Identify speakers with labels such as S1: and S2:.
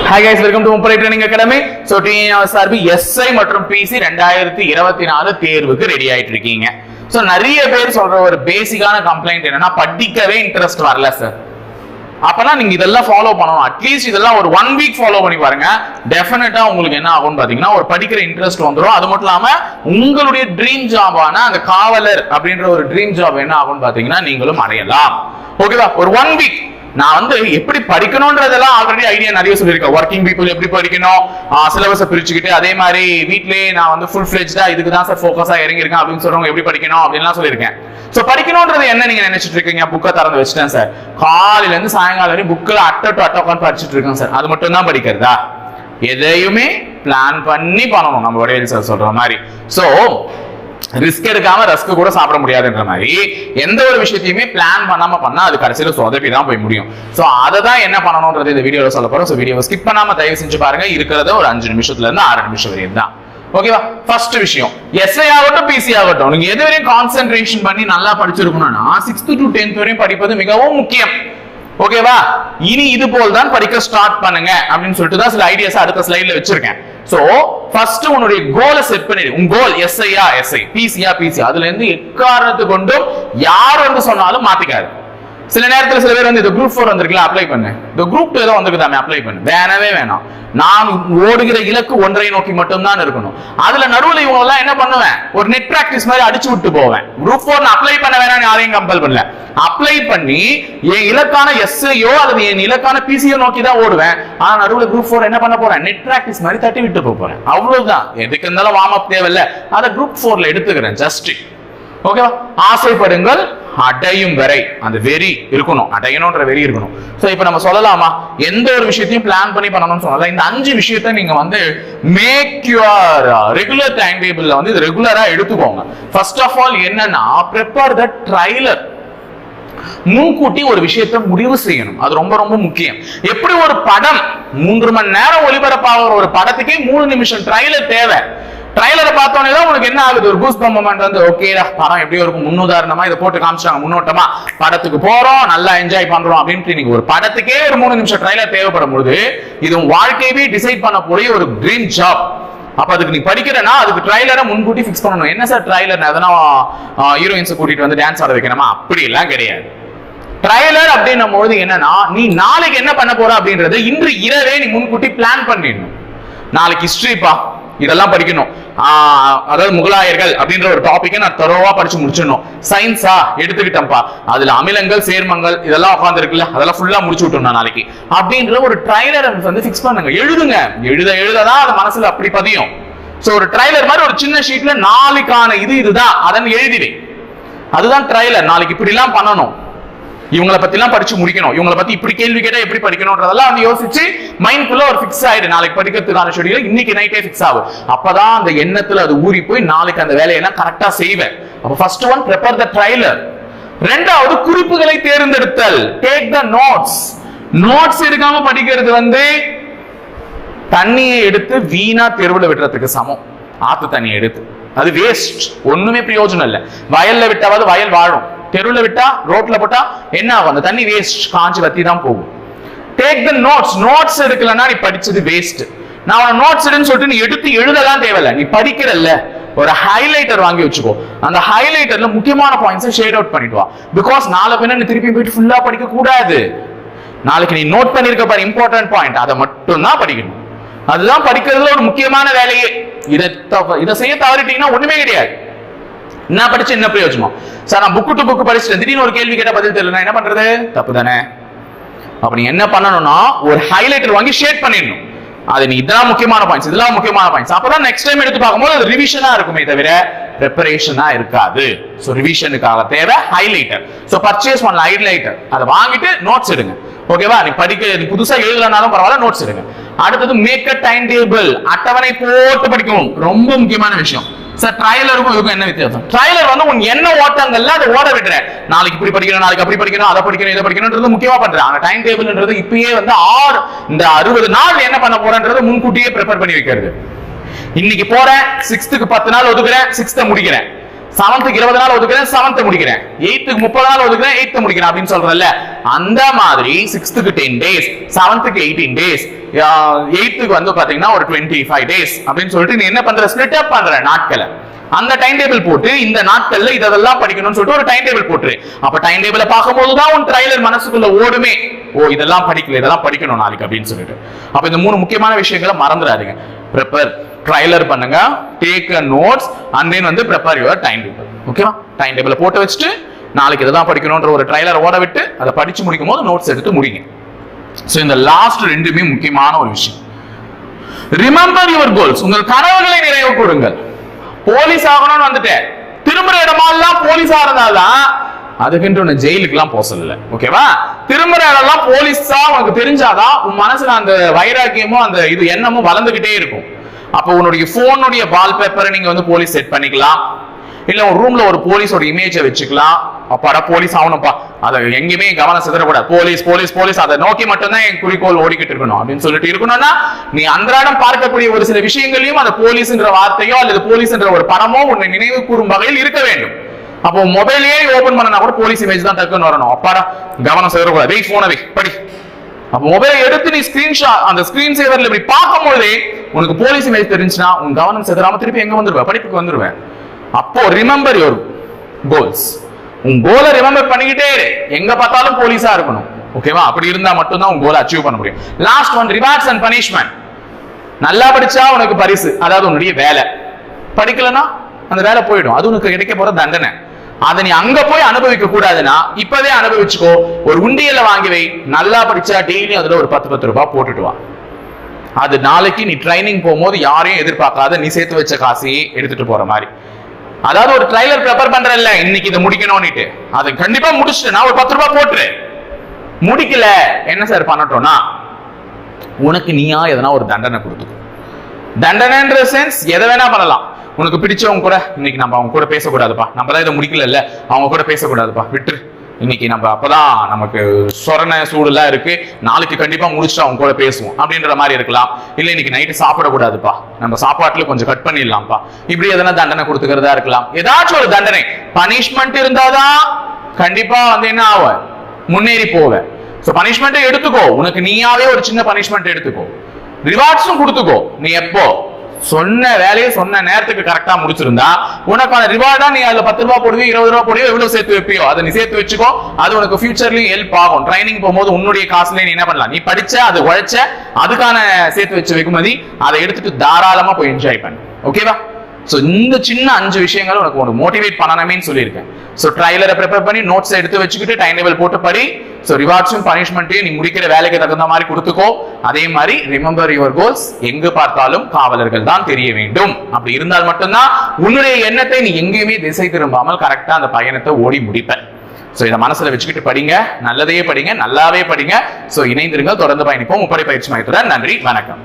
S1: Hi guys, welcome to Mumbai Training Academy. So TNSRB SI மற்றும் PC 2024 தேர்வுக்கு ready ஆயிட்டு இருக்கீங்க. So நிறைய பேர் சொல்ற ஒரு பேசிக்கான கம்ப்ளைண்ட் என்னன்னா படிக்கவே இன்ட்ரெஸ்ட் வரல சார். அப்பனா நீங்க இதெல்லாம் ஃபாலோ பண்ணணும். அட்லீஸ்ட் இதெல்லாம் ஒரு 1 வீக் ஃபாலோ பண்ணி பாருங்க. டெஃபினட்டா உங்களுக்கு என்ன ஆகும்னு பாத்தீங்கன்னா ஒரு படிக்கிற இன்ட்ரெஸ்ட் வந்துரும். அது மட்டும் இல்லாம உங்களுடைய ட்ரீம் ஜாபான அந்த காவலர் அப்படின்ற ஒரு ட்ரீம் ஜாப் என்ன ஆகும்னு பாத்தீங்கன்னா நீங்களும் அடையலாம். ஓகேவா? ஒரு 1 வீக் நான் எப்படி படிக்கணும்ன்றதெல்லாம் ஆல்ரெடி ஐடியா நிறைய சொல்லியிருக்கேன். ஒர்க்கிங் பீப்புள் எப்படி படிக்கணும், சிலபஸை பிரிச்சுக்கிட்டு, அதே மாதிரி வீட்லயே நான் ஃபுல் ஃபிளெஜ்டா இதுக்கு தான் சார் ஃபோக்கஸா இறங்கியிருக்கேன் அப்படின்னு சொல்றவங்க எப்படி படிக்கணும் அப்படின்லாம் சொல்லியிருக்கேன். சோ படிக்கணும்ன்றது என்ன நீங்க நினைச்சிட்டு இருக்கீங்க? புக்கை திறந்து வச்சுட்டேன் சார், காலையில இருந்து சாயங்காலம் வரையும் புக்கில் அட்ட உட்காந்து படிச்சுட்டு இருக்கேன் சார், அது மட்டும் தான் படிக்கிறதா? எதையுமே பிளான் பண்ணி பண்ணணும். நம்ம வடிவேல் சார் சொல்ற மாதிரி. சோ ரிஸ்க் எடுக்காம ரஸ்க் கூட சாப்பிட முடியாதுன்ற மாதிரி எந்த ஒரு விஷயத்தையுமே பிளான் பண்ணாம பண்ணா அது கடைசியில சொதப்பி தான் போய் முடியும். சோ அதை தான் என்ன பண்ணணும்ன்றது இந்த வீடியோல சொல்ல போறோம். சோ வீடியோவை ஸ்கிப் பண்ணாம தயவு செஞ்சு பாருங்க. இருக்கிறத ஒரு 5 நிமிஷத்துல இருந்து 6 நிமிஷம் வரையும் தான். ஓகேவா? ஃபர்ஸ்ட் விஷயம், எஸ்ஐ ஆகட்டும் பிசி ஆகட்டும், நீங்க எது வரையும் கான்சென்ட்ரேஷன் பண்ணி நல்லா படிச்சிருக்கணும்னா 6th to 10th வரையும் படிப்பது மிகவும் முக்கியம். ஓகேவா? இனி இது போல் தான் படிக்க ஸ்டார்ட் பண்ணுங்க அப்படின்னு சொல்லிட்டு தான் சில ஐடியாஸ் அடுத்த ஸ்லைட்ல வச்சிருக்கேன். சோ ஃபர்ஸ்ட் உன்னுடைய கோலை செட் பண்ணிடு. உன் கோல் எஸ்ஐயா எஸ்ஐ, பிசியா பிசி, அதுல இருந்து எக்காரணத்து கொண்டும் யார் சொன்னாலும் மாத்திக்காது. சில நேரத்துல சில பேர் இந்த குரூப் 4 வந்திருக்கலாம், அப்ளை பண்ணு. இந்த குரூப் 2 ஏதோ வந்திருக்குதாமே, அப்ளை பண்ணு. வேணவே வேணாம். நான் ஓடுகிற இலக்கு ஒன்றை நோக்கி மட்டும் தான் இருக்கணும். அதுல நடுவுல இவங்க எல்லாம் என்ன பண்ணுவேன், ஒரு நெட் பிராக்டிஸ் மாதிரி அடிச்சு விட்டு போவேன். குரூப் 4 அப்ளை பண்ண வேணாம், யாரையும் கம்பல் பண்ணல. அப்ளை பண்ணி என் இலக்கான எஸ்ஐயோ அல்லது என் இலக்கான பிசியோ நோக்கி தான் ஓடுவேன். ஆனா நடுவுல குரூப் 4 என்ன பண்ண போறேன், நெட் பிராக்டிஸ் மாதிரி தட்டி விட்டு போறேன். அவ்வளவுதான். எதுக்கு இருந்தாலும் வார்ம் அப் தேவையில்ல, அதை குரூப் 4ல எடுத்துக்கிறேன் ஜஸ்ட். ஓகேவா? ஆசைப்படுங்கள் அடையும் வரை அந்த வெறி இருக்கணும், அடையணும்ன்ற வெறி இருக்கணும். சோ இப்ப நம்ம சொல்லலாமா, எந்த ஒரு விஷயத்தையும் பிளான் பண்ணி பண்ணணும்னு சொல்லலாம். இந்த 5 விஷயத்தை நீங்க மேக் யுவர் ரெகுலர் டைம் டேபிள்ல இது ரெகுலரா எடுத்துக்கோங்க. ஃபர்ஸ்ட் ஆஃப் ஆல் என்னன்னா, prepare the trailer. முன்கூட்டி ஒரு விஷயத்தை முடிவு செய்யணும். அது ரொம்ப ரொம்ப முக்கியம். எப்படி ஒரு படம் 3 மணி நேரம் ஒளிபரப்பாகிற ஒரு படத்துக்கே 3 நிமிஷம் ட்ரைலர் தேவை. ட்ரைலரை பார்த்தோன்னே தான் உனக்கு என்ன ஆகுது, ஒரு கூஸ் பம்ப் மொமெண்ட் ஓகேடா படம் எப்படி இருக்கும், முன்னுதாரணமா இதை போட்டு காமிச்சாங்க, முன்னோட்டமா படத்துக்கு போறோம், நல்லா என்ஜாய் பண்றோம் அப்படின்ட்டு. நீங்க ஒரு படத்துக்கே ஒரு 3 நிமிஷம் ட்ரைலர் தேவைப்படும் பொழுது இது வாழ்க்கையவே டிசைட் பண்ணக்கூடிய ஒரு ட்ரீம் ஜாப். அப்ப அதுக்கு நீ படிக்கிறனா அதுக்கு ட்ரைலரை முன்கூட்டி ஃபிக்ஸ் பண்ணணும். என்ன சார் ட்ரைலர், எதனா ஹீரோயின்ஸை கூட்டிட்டு டான்ஸ் ஆட வைக்கணுமா? அப்படி எல்லாம் கிடையாது. ட்ரைலர் அப்படின்னும் போது என்னன்னா, நீ நாளைக்கு என்ன பண்ண போற அப்படின்றது இன்று இரவே நீ முன்கூட்டி பிளான் பண்ணிடணும். நாளைக்கு ஹிஸ்டரிப்பா, இதெல்லாம் படிக்கணும். அதாவது முகலாயர்கள் அப்படின்ற ஒரு டாபிக்கை நான் தரோவா படிச்சு முடிச்சிடணும். சயின்ஸா எடுத்துக்கிட்டேன்ப்பா, அதுல அமிலங்கள் சேர்மங்கள் இதெல்லாம் உட்கார்ந்து இருக்குல்ல, அதெல்லாம் ஃபுல்லா முடிச்சு விட்டோம் நாளைக்கு அப்படின்ற ஒரு ட்ரைலரை ஃபிக்ஸ் பண்ணுங்க. எழுதுங்க. எழுததான் அது மனசுல அப்படி பதியும். சோ ஒரு ட்ரைலர் மாதிரி ஒரு சின்ன ஷீட்ல நாளைக்கான இதுதான் அதன் எழுதிவே. அதுதான் ட்ரைலர். நாளைக்கு இப்படி எல்லாம் பண்ணணும், இவங்களை பத்தி எல்லாம் படிச்சு முடிக்கணும், இவங்களை பத்தி இப்படி கேள்வி கேட்டா எப்படி படிக்கணும்ன்றதெல்லாம் யோசிச்சு மைண்ட்குள்ள ஒரு ஃபிக்ஸ் ஆயிடு. நாளைக்கு படிக்கிறதுக்கான ஷெட்யூல் இன்னைக்கு நைட்டே ஃபிக்ஸ் ஆகும். அப்பதான் அந்த எண்ணத்துல அது ஊறி போய் நாளைக்கு அந்த வேலையெல்லாம் கரெக்டா செய்வேன். அப்ப first one, prepare the trailer. ரெண்டாவது, குறிப்புகளை தேர்ந்தெடுத்தல். Take the notes. நோட்ஸ் எடுக்காம படிக்கிறது தண்ணியை எடுத்து வீணா தெருவுல விடுறதுக்கு சமம். ஆத்து தண்ணியை எடுத்து அது வேஸ்ட், ஒண்ணுமே பிரயோஜனம் இல்லை. வயல்ல விட்டாவது வயல் வாழும், தெருவுல விட்டா ரோட்ல போட்டா என்ன ஆகும், அந்த தண்ணி வேஸ்ட், காஞ்சி வத்தி தான் போகும். Take the notes. நோட்ஸ் எடுக்கலன்னா நீ படிச்சது வேஸ்ட். நான் நோட்ஸ் எடுன்னு சொல்லிட்டு நீ எடுத்து எழுதலாம் தேவையில்ல. நீ படிக்கிறல்ல, ஒரு ஹைலைட்டர் வாங்கி வச்சுக்கோ. அந்த ஹைலைட்டர்ல முக்கியமான பாயிண்ட்ஸை ஷேட் அவுட் பண்ணிட்டு வா. பிகாஸ் நாளை பின்ன நீ திருப்பி போயிட்டு ஃபுல்லா படிக்க கூடாது. நாளைக்கு நீ நோட் பண்ணிருக்க பாரு இம்பார்ட்டன்ட் பாயிண்ட், அதை மட்டும் தான் படிக்கணும். அதுதான் படிக்கிறதுல ஒரு முக்கியமான வேலையே. இதை செய்ய தவறிட்டீங்கன்னா ஒண்ணுமே கிடையாது. என்ன படிச்சு என்ன பிரயோஜனம் சார்? நான் புக்கு டு புக்கு படிச்சுட்டு திடீர்னு ஒரு கேள்வி கேட்ட பதில் தெரியல, என்ன பண்றது? தப்பு தானே? அப்ப நீ என்ன பண்ணணும்னா, ஒரு ஹைலைட்டர் வாங்கி ஷேட் பண்ணிடணும். அது நீ இதெல்லாம் முக்கியமான பாயிண்ட்ஸ், இதெல்லாம் முக்கியமான பாயிண்ட்ஸ். அப்பதான் நெக்ஸ்ட் டைம் எடுத்து பார்க்கும்போது அது ரிவிஷனா இருக்குமே தவிர ப்ரிப்பரேஷனா இருக்காது. சோ ரிவிஷனுக்காக தேவை ஹைலைட்டர். சோ பர்ச்சேஸ் பண்ணல ஹைலைட்டர், அதை வாங்கிட்டு நோட்ஸ் எடுங்க. ஓகேவா? நீ நீ புதுசா எழுதலனாலும் பரவாயில்ல, நோட்ஸ் எடுங்க. அடுத்தது, மேக் அ டைம் டேபிள். அட்டவணை போட்டு படிக்கணும். ரொம்ப முக்கியமான விஷயம். சார் ட்ரைலருக்கும் இதுக்கும் என்ன வித்தியாசம்? ட்ரைலர் உன் என்ன ஓட்டங்கள்ல அதை ஓட விடுறேன். நாளைக்கு இப்படி படிக்கணும், நாளைக்கு அப்படி படிக்கணும், அதை படிக்கணும், இதை படிக்கணும்ன்றது முக்கியமா பண்றேன். ஆனா டைம் டேபிள்ன்றது இப்பயே இந்த 60 நாள் என்ன பண்ண போறேன்றது முன்கூட்டியே ப்ரிப்பேர் பண்ணி வைக்கிறது. இன்னைக்கு போறேன், 6th 10 நாள் ஒதுக்குறேன், 6th முடிக்கிறேன். செவன்த்துக்கு 20 நாள் ஒதுக்குறேன், 7th முடிக்கிறேன். 8க்கு 30 நாள் ஒதுக்குறேன், 8th முடிக்கிறேன் அப்படின்னு சொல்றேன்ல, அந்த மாதிரி 6க்கு 10 டேஸ், 7த்துக்கு 18 டேஸ், 8க்கு வந்து பாத்தீங்கன்னா ஒரு 25 டேஸ் அப்படின்னு சொல்லிட்டு நீ என்ன பண்ற, ஸ்பிளிட் அப் பண்ற நாட்களை. அந்த டைம் டேபிள் போட்டு இந்த நாட்கள்ல இதெல்லாம் படிக்கணும்னு சொல்லிட்டு ஒரு டைம் டேபிள் போட்டுரு. அப்ப டைம் டேபிள பார்க்கும்போது தான் உன் ட்ரைலர் மனசுக்குள்ள ஓடுமே, ஓ இதெல்லாம் படிக்கல, இதெல்லாம் படிக்கணும் நாளைக்கு அப்படின்னு சொல்லிட்டு. அப்ப இந்த 3 முக்கியமான விஷயங்களை மறந்துடாதீங்க. ப்ரிப்பேர், ட்ரைலர் பண்ணுங்க, take a notes and then வந்து prepare your time table. ஓகேவா? டைம் டேபிள போட்டு வச்சுட்டு நாளைக்கு இதெல்லாம் படிக்கணும்ன்ற ஒரு ட்ரைலர் ஓட விட்டு அதை படிச்சு முடிக்கும் போது நோட்ஸ் எடுத்து முடிங்க. சோ இந்த லாஸ்ட் ரெண்டுமே முக்கியமான ஒரு விஷயம். ரிமெம்பர் யுவர் கோல்ஸ், உங்கள் கனவுகளை நிறைவு கொடுங்கள். போலீஸ் ஆகணும்னு வந்துட்டேன், திரும்புற இடமெல்லாம் போலீஸா இருந்தாதான் அதுக்குன்ட்டு உன்னை ஜெயிலுக்கு எல்லாம் போக சொல்லல. ஓகேவா? திரும்புற இடம்லாம் போலீஸா உனக்கு தெரிஞ்சாதான் உன் மனசுல அந்த வைராக்கியமும் அந்த இது எண்ணமும் வளர்ந்துகிட்டே இருக்கும். அப்போ உன்னுடைய போனுடைய வால்பேப்பரை நீங்க வந்து போலீஸ் செட் பண்ணிக்கலாம், இல்ல ஒரு ரூம்ல ஒரு போலீஸோட இமேஜை வச்சுக்கலாம். அப்பாடா போலீஸ் ஆகணும்ப்பா, அதை எங்கேயுமே கவனம் சிதறக்கூடாது, போலீஸ் போலீஸ் போலீஸ், அதை நோக்கி மட்டும்தான் என் குறிக்கோள் ஓடிக்கிட்டு இருக்கணும் அப்படின்னு சொல்லிட்டு இருக்கணும்னா நீ அன்றாடம் பார்க்கக்கூடிய ஒரு சில விஷயங்களையும் அந்த போலீஸ்ன்ற வார்த்தையோ அல்லது போலீஸ்ன்ற ஒரு படமோ உன்னை நினைவு கூறும் வகையில் இருக்க வேண்டும். அப்போ மொபைலே ஓபன் பண்ணனா கூட போலீஸ் இமேஜ் தான் டக்குன்னு வரணும். அப்பாடா கவனம் சிதறக்கூடாது, வெயிட் போனை வை படி. அப்ப மொபைலை எடுத்து நீ ஸ்கிரீன்ஷாட் அந்த ஸ்கிரீன் சேவர்ல இப்படி பார்க்கும்போதே உனக்கு போலீஸ் இமேஜ் தெரிஞ்சுன்னா உன் கவனம் சிதறாம திருப்பி எங்க வந்துருவேன், படிப்புக்கு வந்துருவேன். அப்போ ரிமெம்பர் யுவர் கோல்ஸ், உன் கோலை ரிமெம்பர் பண்ணிக்கிட்டே எங்க பார்த்தாலும் போலீஸா இருக்கணும். ஓகேவா? அப்படி இருந்தா மட்டும்தான் உன் கோலை அச்சீவ் பண்ண முடியும். Last one, rewards and punishment. நல்லா படிச்சா உனக்கு பரிசு, அதாவது உன்னுடைய வேலை. படிக்கலன்னா அந்த வேலை போயிடும், அது உனக்கு கிடைக்க போற தண்டனை. அதை நீ அங்க போய் அனுபவிக்க கூடாதுன்னா இப்பவே அனுபவிச்சுக்கோ. ஒரு உண்டியல வாங்கி வை, நல்லா படிச்சா டெய்லி அதுல ஒரு 10 ரூபாய் போட்டுட்டு வா. அது நாளைக்கு நீ ட்ரைனிங் போகும்போது யாரையும் எதிர்பார்க்காத நீ சேர்த்து வச்ச காசையே எடுத்துட்டு போற மாதிரி. அதாவது ஒரு ட்ரைலர் ப்ரிப்பேர் பண்றேன்ல, இன்னைக்கு இதை முடிக்கணும்னுட்டு அதை கண்டிப்பா முடிச்சுட்டு நான் ஒரு 10 ரூபாய் போட்டுரு. முடிக்கல என்ன சார் பண்ணட்டோம்னா உனக்கு நீயா எதனா ஒரு தண்டனை கொடுத்துக்கோ. தண்டனைன்ற சென்ஸ் எதை வேணா பண்ணலாம். உனக்கு பிடிச்சவங்க கூட இன்னைக்கு நம்ம அவங்க கூட பேசக்கூடாதுப்பா, நம்ம தான் இதை முடிக்கல, அவங்க கூட பேசக்கூடாதுப்பா, விட்டுரு, இன்னைக்கு நம்ம அப்பதான் நமக்கு சொரண சூடுலாம் இருக்கு, நாளைக்கு கண்டிப்பா முடிச்சுட்டு அவங்க கூட பேசுவோம் அப்படின்ற மாதிரி இருக்கலாம். இல்ல இன்னைக்கு நைட்டு சாப்பிடக்கூடாதுப்பா, நம்ம சாப்பாட்டுல கொஞ்சம் கட் பண்ணிடலாம்ப்பா, இப்படி எதனா தண்டனை கொடுத்துக்கிறதா இருக்கலாம். ஏதாச்சும் ஒரு தண்டனை, பனிஷ்மெண்ட் இருந்தாதான் கண்டிப்பா வந்து என்ன ஆவ, முன்னேறி போவ. சோ பனிஷ்மெண்ட் எடுத்துக்கோ, உனக்கு நீயாவே ஒரு சின்ன பனிஷ்மெண்ட் எடுத்துக்கோ. ரிவார்ட்ஸும் கொடுத்துக்கோ. நீ எப்போ சொன்ன வேலையை சொன்ன நேரத்துக்கு கரெக்டா முடிச்சிருந்தா உனக்கான ரிவார்டா நீ அதுல 10 ரூபாய் போடுவியோ 20 ரூபாய் போடுவியோ எவ்வளவு சேர்த்து வைப்பியோ அதை நீ சேர்த்து வச்சுக்கோ. அது உனக்கு ஃபியூச்சர்லயும் ஹெல்ப் ஆகும். ட்ரைனிங் போகும்போது உன்னுடைய காசுல நீ என்ன பண்ணலாம், நீ படிச்ச அது உழைச்ச அதுக்கான சேர்த்து வச்சு வைக்கும்போது அதை எடுத்துட்டு தாராளமா போய் என்ஜாய் பண்ணு. ஓகேவா? சோ இந்த சின்ன 5 விஷயங்கள் உனக்கு ஒரு மோட்டிவேட் பண்ணணுமேன்னு சொல்லியிருக்கேன். சோ ட்ரைலரை ப்ரிப்பேர் பண்ணி நோட்ஸ் எடுத்து வச்சுக்கிட்டு டைம் டேபிள் போட்டு படி. சோ ரிவார்ட்ஸும் பனிஷ்மெண்ட்டையும் நீ முடிக்கிற வேலைக்கு தகுந்த மாதிரி கொடுத்துக்கோ. அதே மாதிரி ரிமெம்பர் யுவர் கோல்ஸ், எங்கு பார்த்தாலும் காவலர்கள் தான் தெரிய வேண்டும். அப்படி இருந்தால் மட்டும்தான் உன்னுடைய எண்ணத்தை நீ எங்கேயுமே திசை திரும்பாமல் கரெக்டா அந்த பயணத்தை ஓடி முடிப்ப. சோ இதை மனசுல வச்சுக்கிட்டு படிங்க, நல்லதையே படிங்க, நல்லாவே படிங்க. சோ இணைந்திருங்க, தொடர்ந்து பயணிப்போம் முப்படை பயிற்சி மையத்துடன். நன்றி, வணக்கம்.